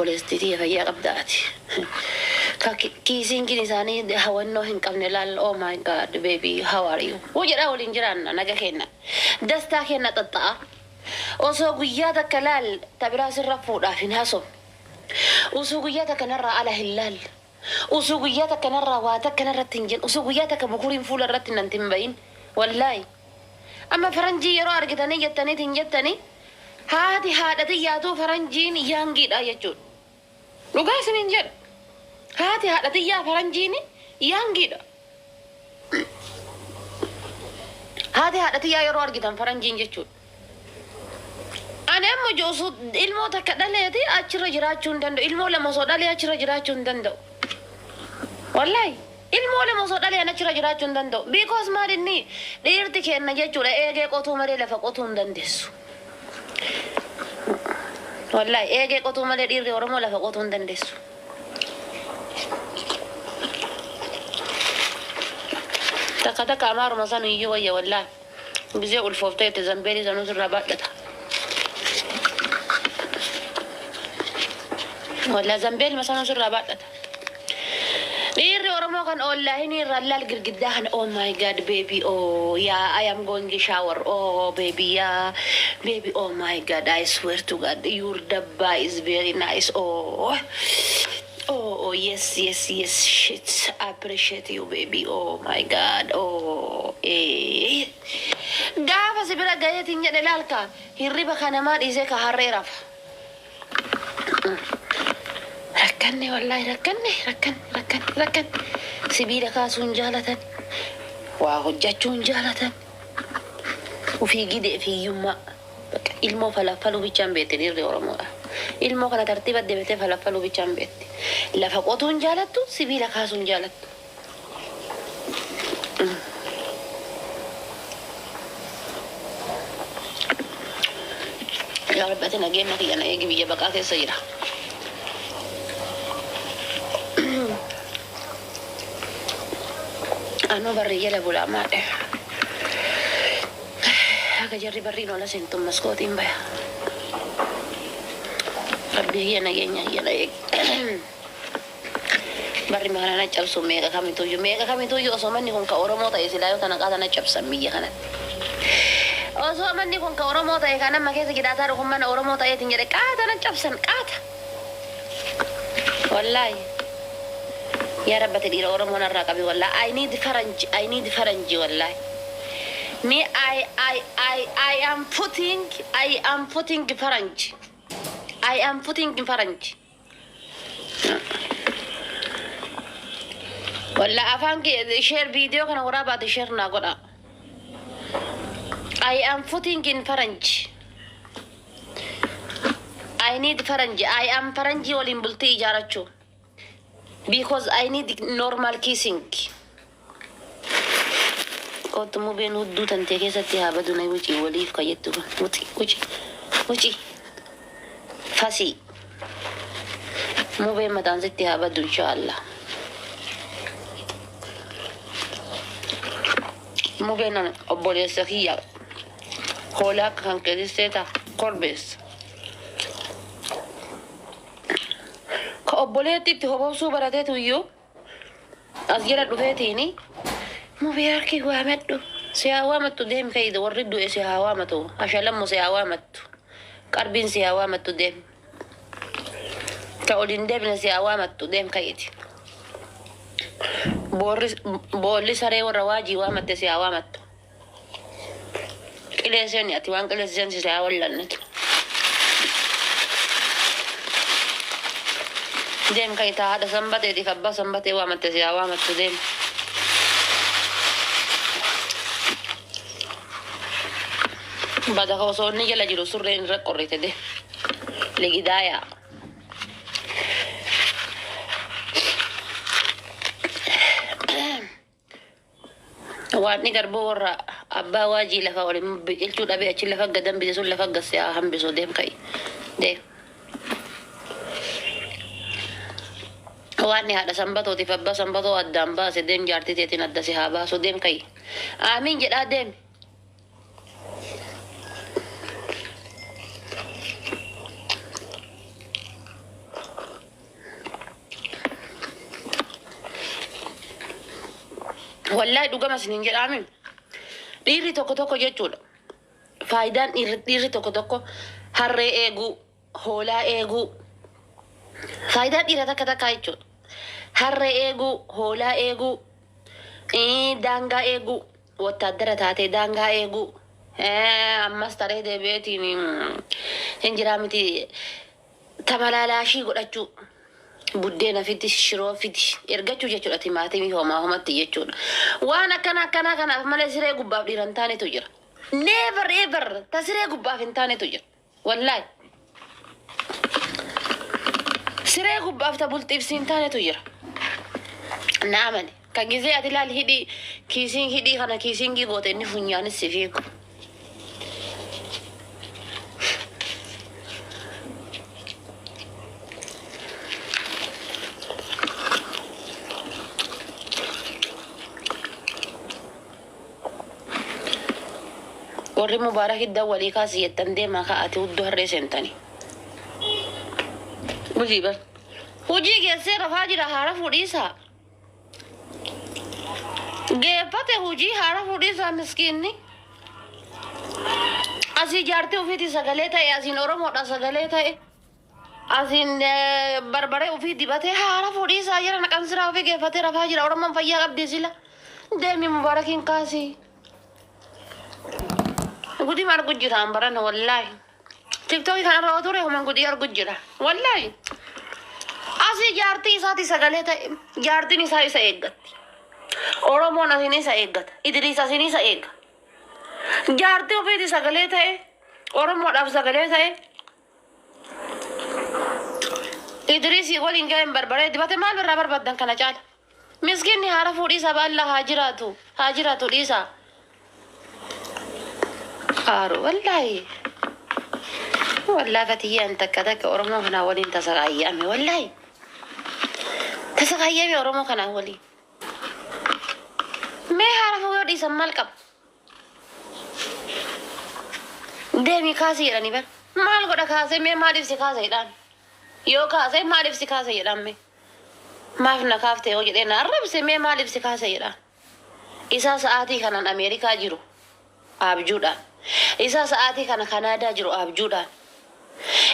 ولستي فيا قبضاتي كيسين كني ساني هوانو هن قبل لال او ماي جاد بيبي هاو ار يو وجرا ولين جرانا نجا كينا دستا كينا تطا وسو غياتا كلال تبراس الرفودا في ناسو وسو غياتا كنرا على هلال وسو غياتا كنرا واتا كنرا تنجن وسو غياتا كبكورين فول الرت ننتم بين والله اما فرنجي يرو ارغتني جتني تنجتني هذه ياتو فرنجين يانجي دا يجود لغاس ننجر هذه يا فرنجيني يانجي دا هذه يا يرو ارغتن فرنجين يجود أنا أم جوسو إلمو تكدله دي أشرا جراتشون دندو إلمو لما صدالي أشرا جراتشون دندو والله إلمو لما صدالي أنا أشرا جراتشون دندو because ما دني ديرتي كأن جاتشولا إيجي قطو مري لفقطون دندسو والله إيجي قطو مري ديرتي ورمو لفقطون دندسو تكا أمارو مصانو يجوا والله بزيقو الفوفتة تزنبيري زنوز الرابط لتها ولا زنبيل مثلا سر رابطة نير ورمو كان والله نير رلال قداهن oh my god baby oh yeah I am going to shower oh baby yeah baby oh my god I swear to god your dabba is very nice oh oh yes shit I appreciate you baby oh my god oh gaafa sibira gayetin jedhe laalka hirriba kanamaa dhiisee ka harree rafa ركني والله ركن سبيلك كاسون جالة وهجتون جالة وفي جدء في يوم ilmo falafalo bichan bete dirre oromo ilmo kala tartiba de bete falafalo bichan bete la faqotun jalatu sibila khasun jalatu ya rabbatina genna yana yegi biya bakate sayra أنا بري يلا بولا ما هكا جري برينو لا سنتم مسكوتين بيا ربي هي نجينا بري ما أنا نجاب سمية كامي توجو أسمعني كون كأورمو تاي سلايو تناقا نجاب سمية كنا أسمعني كون كأورمو تاي كنا ما كيس كده تارو كم من أورمو تاي تنجري كاتا نجاب سن كاتا والله يا رب تدير أورمو نراقبي والله I need فرنج والله me I am putting فرنج I am putting فرنج والله أفهم كي share فيديو كنا ورا بعد share ناقولا I am putting in فرنج I need فرنج I am فرنجي ولين بلتي جارتشو because I need normal kissing. قلت مو بين ودو تنتهي ستها بدون وجهي وليف كيتو وجهي فاسي مو بين مدان ستها بدو إن شاء الله مو بين أبولي سخية خولاك كان كريستة قربس كأبوليتي تهوبو سوبراتي تويو أزيرا دفيتيني مو بياركي وامدو سيهوامتو ديم كيد وردو سيهوامتو أشلمو سيهوامتو قربين سيهوامتو ديم كأولين ديم سيهوامتو ديم كيد بولي ساري ورواجي وامت سيهوامتو إليسيني أتوان كالسيان سيهوالنتو ديم كيتا هذا سنبتي دي فبا سنبتي وامت سيهوامتو ديم بعد خوصوني جل جلو سرين رقريت ده لقدايا واني قربو ورا أبا واجي لفا ولي بيلتو دابي أشي لفا قدام بيسول لفا قصيا هم بيسو ديم كي ده واني هذا سنبتو دي فبا سنبتو قدام باس ديم جارتي تيتين أدسي هابا سو ديم كي آمين جدا ديم والله دوغا مسنين جرامين ديري توكو توكو جيتشودا فايدان ديري توكو توكو هري ايغو هولا ايغو فايدان ديري تكا تكا جيتشودا هري ايغو هولا ايغو دانغا ايغو وتادرة تاتي دانغا ايغو ammas taree deebi'eetiin hin jiraamiti tamalalaashii godhachuu buddeena fiti shiroo fiti ergachuu jechuudha timaatimii homaa homatti jechuudha waan akkana kanaaf malee siree gubbaaf dhiiran taanetu jira never ever ta siree gubbaaf hin taanetu jira wallaahi siree gubbaaf ta bulxiibsiin taanetu jira naamani kan gizee ati laal hidhii kiisiin hidhii kana kiisiingii goote inni funyaanis si fiigu warri mubaarak idda walii kaasi yettan deemaa ka'ate huddoo harree seentanii mujiiba hujii geessee rafaa jira haara fuudhiisaa geeffate hujii haara fuudhiisaa miskiinni asii jaartii ufiiti sagalee ta'e asiin oromoodha sagalee ta'e asiin barbaree ufii dibatee haara fuudhiisaa jira naqamsiraa ufii geeffatee rafaa jira oromoon fayyaa qabdii sila deemi mubaarakiin kaasii gudi mar gujjira ambaran wallahi tiktok kan rawa ture homan gudi ar gujjira wallahi asi jaartii isaati sagalee ta'e jaartiin isaa isa eeggatti oromoon asiin isa eeggata idriis asiin isa eegga jaartii ofiiti sagalee ta'e oromoodhaaf sagalee ta'e idriisii waliin ga'een barbaree dibate maal birraa barbaddan kana caala miskiinni haara fuudhiisa baalla haa jiraatu dhiisaa قارو والله فتيه أنت كذاك أورمو هنا ولي أنت سقايامي والله تسقايامي أورمو هنا ولي ما يعرفوا يودي سمال كم دمي كاسي يراني بر مال قد كاسي ما دفسي كاسي يران يو كاسي ما دفسي كاسي يران ما فينا كافته وجدنا نعرف سمي ما دفسي كاسي يران إذا ساعتي كان أمريكا جرو أبجودا isa sa'aatii kana kanaadaa jiru abjuudhaan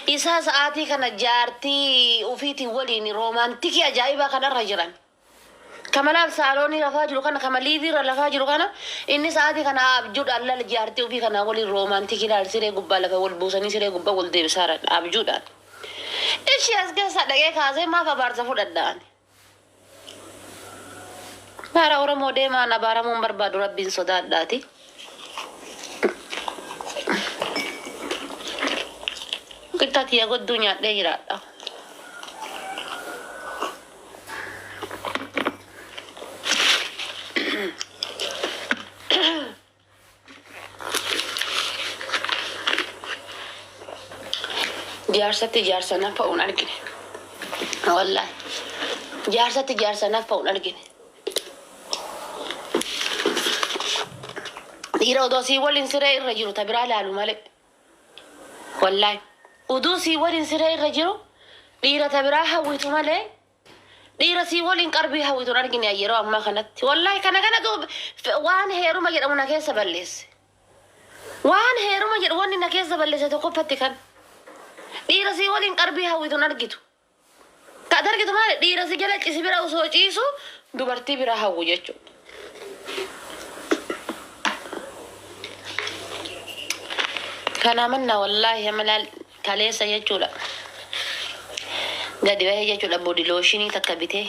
isa sa'aatii kana jaartii ufiitiin waliin roomaantikii ajaa'ibaa kanarra jiran kamalaaf saaloonii lafaa jiru kana kamaliiviirra lafaa jiru kana inni sa'aatii kana abjuudhaan lala jaartii ufii kana waliin roomaantikii laal siree gubbaa lafa wal buusanii siree gubbaa wal deebisaaran abjuudhaan ishii as keessa dhaqee kaasee maaf abaarsa fudhadhaan baara oromoo deemaan abaaramuun barbaadu rabbiin sodaadhaati kita tiya god dunya de jirada jaarsa na faun argine wallahi jaarsa na faun argine diro dosi walin sire irra jiru tabira lalu male wallahi ودوسي ولين سيري الرجل ديرة براها ويتمالي ديرة سي ولين قربي هويتو نرجعني أيرو أما خنت والله كان دوب وان هيرو ما جرى مناكيس بليس وان هيرو ما جرى وان ناكيس بليس تقوفتي كان ديرة سي ولين قربي هويتو نرجتو كأدر كده ما ديرة سي جلت إسي برا وسوتشيسو دوبرتي براها ويجتو كان عملنا والله ملال كاليسا يجولا قد وهي يجولا بودي لوشيني تكبته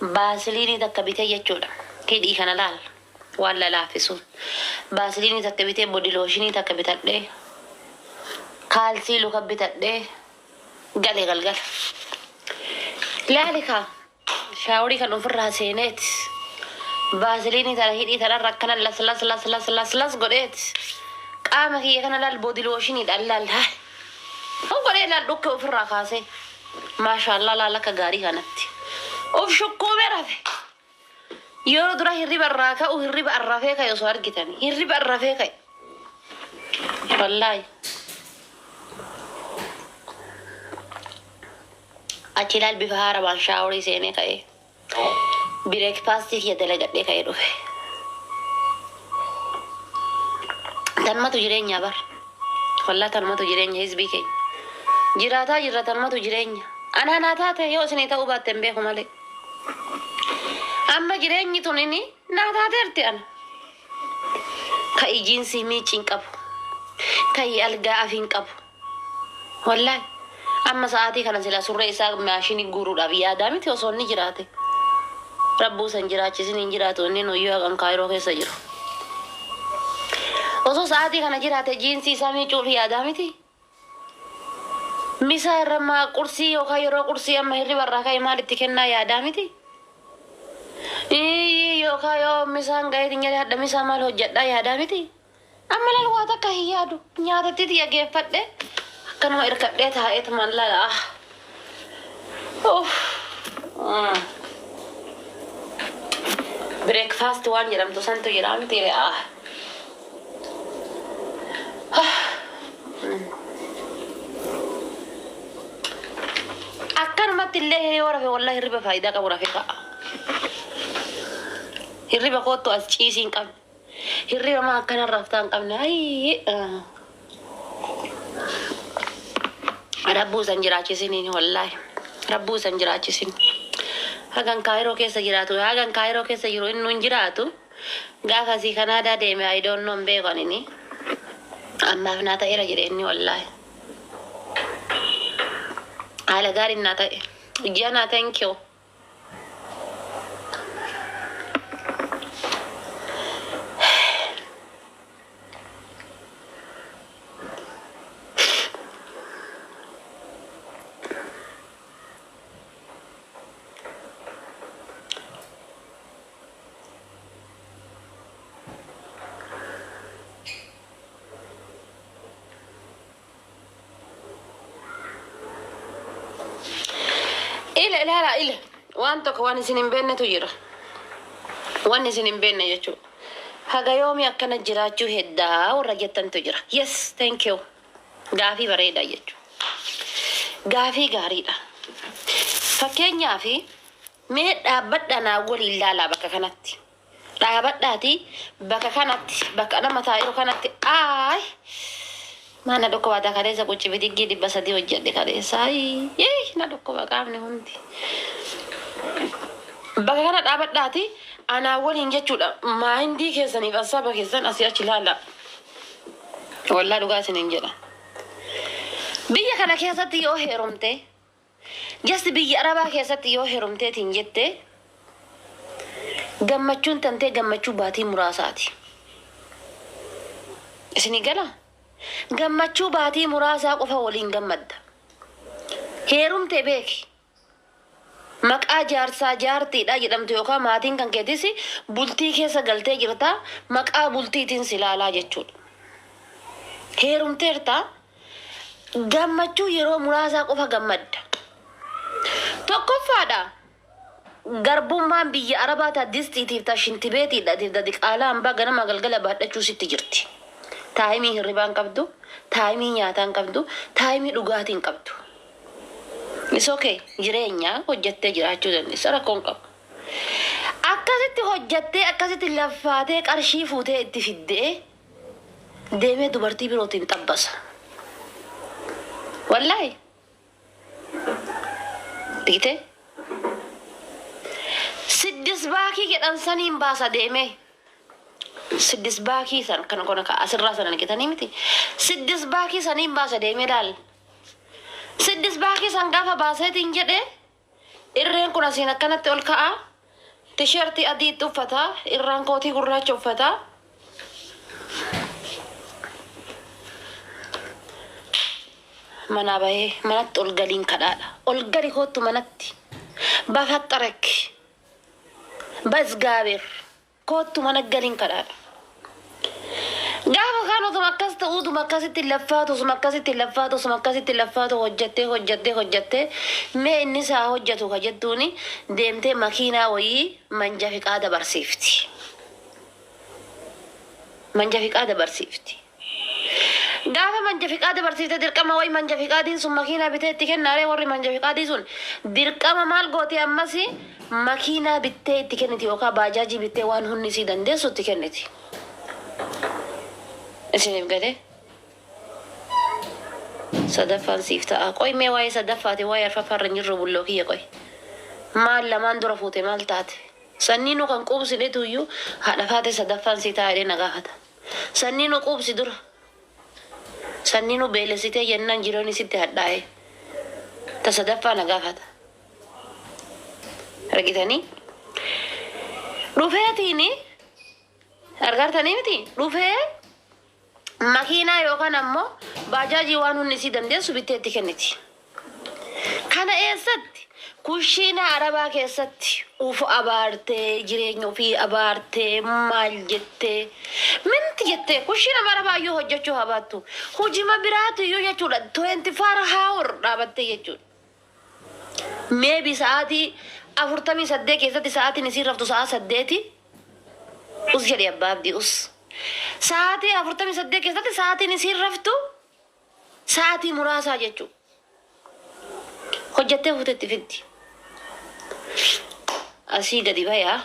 باسليني تكبته يجولا كيدي كان لال ولا لافسون باسليني تكبته بودي لوشيني تكبته ده كالسي لو كبته ده قال لا لك شاوري كانوا في الراسينات باسليني ترى هيدي ترى ركنا لاس قريت قام هي كان لا البودي لوشيني دلال ها هو قال لا دوك في الرقاسه ما شاء الله لا لك غاري كانت اوف شكو برافه يورو درا هري براكا او هري برافه كاي سوار جتاني هري برافه كاي والله اچلال بفهار ما شاوري سينه كاي Breakfast ya dalagadhee ka'ee dhufe. Tanmatu jireenya bar. Wallaa tanmatu jireenya hizbii keenya. Jiraataa jirra tanmatu jireenya. Anaa naa taate yoo isinii ta'uu baatte hin beeku malee. Amma jireenyi tun inni naa taateerti ana. Ka ijiinsi miiciin qabu. Ka algaa afiin qabu. Wallaahi. Amma sa'aatii kana sila surree isaa maashinii guuruudhaaf yaadaa miti osoo inni jiraate. Rabbuu san jiraachisin hin jiraatu inni nuyyuu haqan kaayiroo keessa jiru. Osoo sa'aatii kana jiraate jiinsi isaa miicuuf yaadaa miti. Misaa irra qursii yookaan yeroo qursii amma hirriba irraa ka'e maalitti kennaa yaadaa miti. Yookaan yoo misaan gaheetiin jedhee hadda misaa maal hojjedhaa yaadaa miti. Amma lalwaa takka hin yaadu nyaatatti xiyyageeffadhe akkanuma hirkadhee taa'eet mallala. Breakfast waan jedhamtu santu jedhaa miti. Akkanumatti illee yoo rafe wallahi hirriba faayidaa qabu rafe ka'a. Hirriba kootu as ciisii hin qabne. Hirriba maa akkana raftaa hin qabne. Rabbuu san jiraachisiniin wallahi. Rabbuu san jiraachisin. Hagan kaayiroo keessa jiraatu. Hagan kaayiroo keessa jiru inni hin jiraatu. Gaafa sii Kanaadaa deeme I don't know hin beekan inni. Ammaaf naa ta'eera jedhe inni wallahi. Haala gaariin naa ta'e. Ijaa naa thank you. Ila waan tokko waan isin hin beeknetu jira. Waan isin hin beekne jechuudha. Haga yoomi akkana jiraachuu heddaa warra jettantu jira. Yes, thank you. Gaafii bareeda jechuudha. Gaafii gaariidha. Fakkeenyaaf mee dhaabbadhaa naa waliin ilaalaa bakka kanatti. Dhaabbadhaati bakka kanatti bakka nama taa'e kanatti mana dokko bata kaleessa kuchi bidiggi dibba sadii hojjedhe kaleessa. Na dokko baqaafne hundi. Bakka kana dhaabadhaati anaa waliin jechuudha. Maayindii keessaniif asaba keessan asii achi ilaala. Wallaa dhugaa isiniin jedha. Biyya kana keessatti yoo heerumte just biyya Arabaa keessatti yoo heerumteetiin jette gammachuun tantee gammachuu baatii muraasaati. Isinii gala? Gammachuu baatii muraasaa qofa waliin gammadda. Heerumte beeki. Maqaa jaarsaa jaartiidha jedhamtu yookaan maatiin kan keetis bultii keessa galtee jirta maqaa bultiitiin silaalaa jechuudha. Heerumteerta gammachuu yeroo muraasaa qofa gammadda. Tokkoffaadha. Garbummaan biyya Arabaa taaddistiitiif tashintibeetiidha diqaalaa hambaa ganama galgala baadhachuu sitti jirti. Taayimii hirribaan qabdu, taayimii nyaataan qabdu, taayimii dhugaatiin qabdu. Is okay. Jireenya hojjettee jiraachuu dandeessa rakkoon qabu. Akkasitti hojjettee akkasitti laffaatee qarshii fuutee itti fiddee deemee dubartii birootiin xabbasa. Wallaahi. Dhiite. Siddis baakii jedhan saniin baasa deemee. Siddis baakii san kan asirraa sanan kitanii miti. Siddis baakii saniin baasa deemee laal. Siddis baakii san gaafa baaseetiin jedhe irreen kun asiin akkanatti ol ka'a. Tisheertii adiitti uffata. Irraan kootii gurraacha uffata. Mana bahee manatti ol galiin kadhaadha. Ol gali kootu manatti. Bafaxxarekki. Basgaabeer. Kootu mana galiin kadhaadha. Gaafa kan utuma akkas ta'u utuma akkasitti laffaatu hojjettee mee inni isaa hojjetu ka jettuuni deemtee makiinaa wayii manja fiqaa dabarsiifti. Gaafa manjafiqaa dabarsite dirqama way manjafiqaatiin sun makiinaa bitee itti kennaaree warri manjafiqaatii sun dirqama maal goote ammasi makiinaa bittee itti kenniti yookaan baajaajii bittee waan hunni sii dandeessu itti kenniti. Isiniif galee sadaffaan siif ta'a. Qoy mee waa'ee sadaffaati waa'ee arfaffaarra hin jirru bulloo kiyya qoy. Maal lamaan dura fuute maal taate? Sanni nu kan quubsinetu iyyuu haadha faate sadaffaan sii ta'a jedhee na gaafata. Sanni nu quubsi dura. Sanni nu beelesitee jennaan jiroon isitti hadhaa'e. Ta sadaffaa na gaafata. Argitanii? Dhufeetiini argartanii miti? Dhufee makiinaa yookaan ammoo baajaajii waan hunni sii dandeessu bittee itti kenniti. Kana eessatti? Kushiina arabaa keessatti ufu abaartee jireenya ofii abaartee maal jettee minti jettee kushiina arabaa yoo hojjechuu habaattu hojima biraatu yoo jechuudha 24 hour dhaabattee jechuudha. Meebi sa'aatii 48 keessatti sa'aatiin isiin raftu sa'a 8 us jedhee abbaa abdii us. Sa'aatii 48 keessatti sa'aatiin isiin raftu sa'aatii muraasaa jechuudha. Hojjettee fuutetti fiddi. Asii gadi bayaa.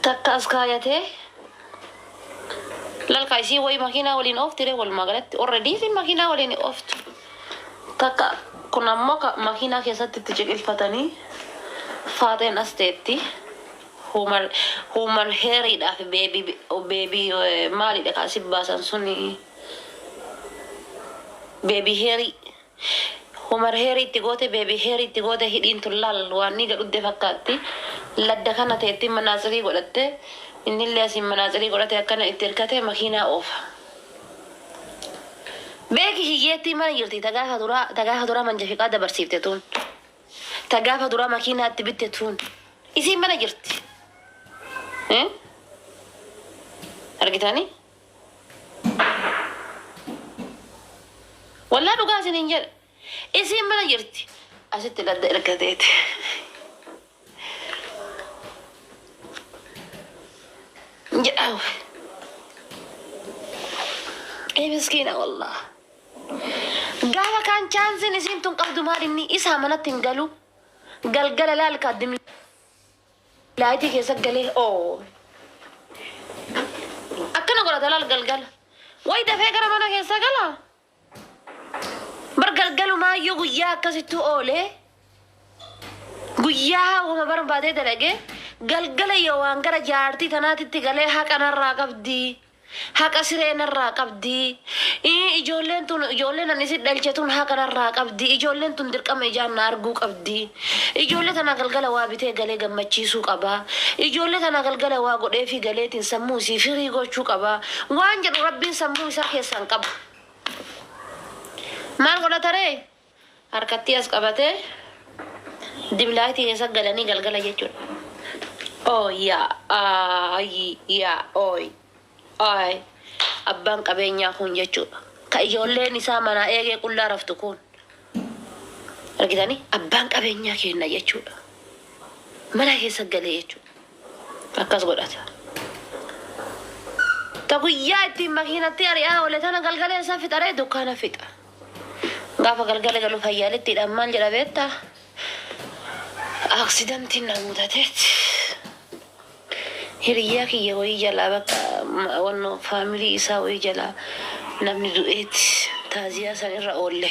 Takka as kaayatee lalka isii wayi makiinaa waliin ooftire walumaa galatti already isin makiinaa waliin ooftu. Takka kun ammoo makiinaa keessatti itti ciqilfatanii faateen as teetti. Human heeriidhaaf beebii maalidha kaasif baasan suni beebii heerii. Humar heerii itti goote beebii heerii itti goote hidhiin tullaal waan ni gadhudde fakkaatti. Ladda kana teetti manaaxirii godhatte innillee asiin manaaxirii godhate akkana itti hirkate makiinaa oofa. Beeki hiyyeettii mana jirti tagaafa duraa manjafiqaa dabarsiifte tuun. Tagaafa duraa makiinaa itti bitte tuun. Isiin mana jirti. Argitanii? Wallaa dhugaa isiniin jedha. Isiin mana jirti. Asitti ladda ergateeti. Jedhaaf. Miskiina wallah. Gaafa kaan chaansiin isiin tun qabdu maal inni isaa manatti hin galu. Galgala laalka addimi. Laayitii keessa galee oo. Akkana godhata laal galgala. Wayi dafee gara mana keessa galaa. Bargalgalu maayyoo guyyaa akkasittu oolee guyyaa wama barbaadee dalage galgala yoo waan gara jaartii tanaatitti galee haqa narraa qabdi haqa siree narraa qabdi ijoolleen ani isin dhalche tun haqa narraa qabdi ijoolleen tun dirqama ijaan na arguu qabdi ijoollee tana galgala waa bitee galee gammachiisuu qaba ijoollee tana galgala waa godhee fi galeetiin sammuu isii firii gochuu qaba waan jedhu rabbiin sammuu isaa keessaan qaba. Maal godhatare harkatti as qabatee diblaayitii keessa galanii galgala jechuudha. Oh yaa abbaan qabeenyaa kun jechuudha. Ka ijoolleen isaa manaa eegee qullaa raftu kun argitanii abbaan qabeenyaa kenna jechuudha. Mana keessa galee jechuudha. Akkas godhata. Ta guyyaa ittiin makiinatti ari'aa oole tana galgalee isaa fixaree dukkaana fixa. Gaafa galgala galu fayyaalittiidhaan maal jedha beektaa? Aksidantiin na mudateetti. Hiriyaa kiyya wayii jalaa bakka wannoo faamilii isaa wayii jalaa namni du'eetti taaziyaa sanirra oolle.